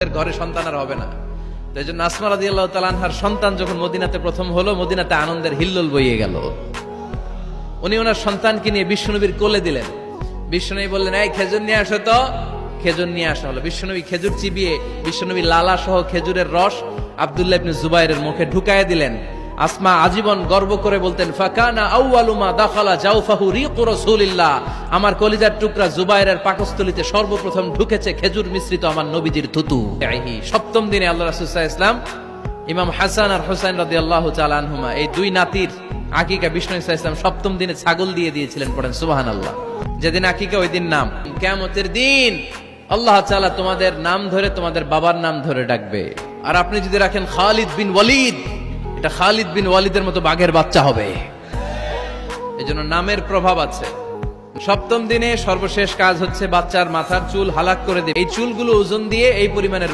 ঘরে সন্তান আর হবে না। এই জন্য আসমা রাদিয়াল্লাহু তাআলা আনহার সন্তান যখন মদিনাতে প্রথম হলো, মদিনাতে আনন্দের হিল্লোল বইয়ে গেল। উনি ওনার সন্তানকে নিয়ে বিশ্বনবীর কোলে দিলেন। বিশ্বনবী বললেন, এই খেজুর নিয়ে আসো তো। খেজুর নিয়ে আসা হলো। বিশ্বনবী খেজুর চিবিয়ে বিশ্বনবী লালা সহ খেজুরের রস আব্দুল্লাহ ইবনে জুবাইরের মুখে ঢুকায় দিলেন। আসমা আজীবন গর্ব করে বলতেন, ফাকানা আউয়ালু মা দাখালা জাওফাহু রিকু রাসূলিল্লাহ, আমার কলিজার টুকরা জুবাইরের পাকস্থলীতে সর্বপ্রথম ঢুকেছে খেজুর মিশ্রিত আমার নবীজির থুতু। সপ্তম দিনে আল্লাহ রাসূল সাল্লাল্লাহু আলাইহি ওয়াসাল্লাম ইমাম হাসান আর হুসাইন রাদিয়াল্লাহু তাআলা আনহুমা, এই দুই নাতির আকিকা বিষ্ণু সাল্লাল্লাহু আলাইহি ওয়াসাল্লাম সপ্তম দিনে ছাগল দিয়ে দিয়েছিলেন। পড়েন সুবহানাল্লাহ। যেদিন আকিকা ওই দিন নাম। কিয়ামতের দিন আল্লাহ তাআলা তোমাদের নাম ধরে তোমাদের বাবার নাম ধরে ডাকবে। আর আপনি যদি রাখেন খালিদ বিন ওয়ালিদ, এটা খালিদ বিন ওয়ালিদের মতো বাঘের বাচ্চা হবে। এজন্য নামের প্রভাব আছে। সপ্তম দিনে সর্বশেষ কাজ হচ্ছে বাচ্চার মাথার চুল হালাক করে দেবে। এই চুলগুলো ওজন দিয়ে এই পরিমাণের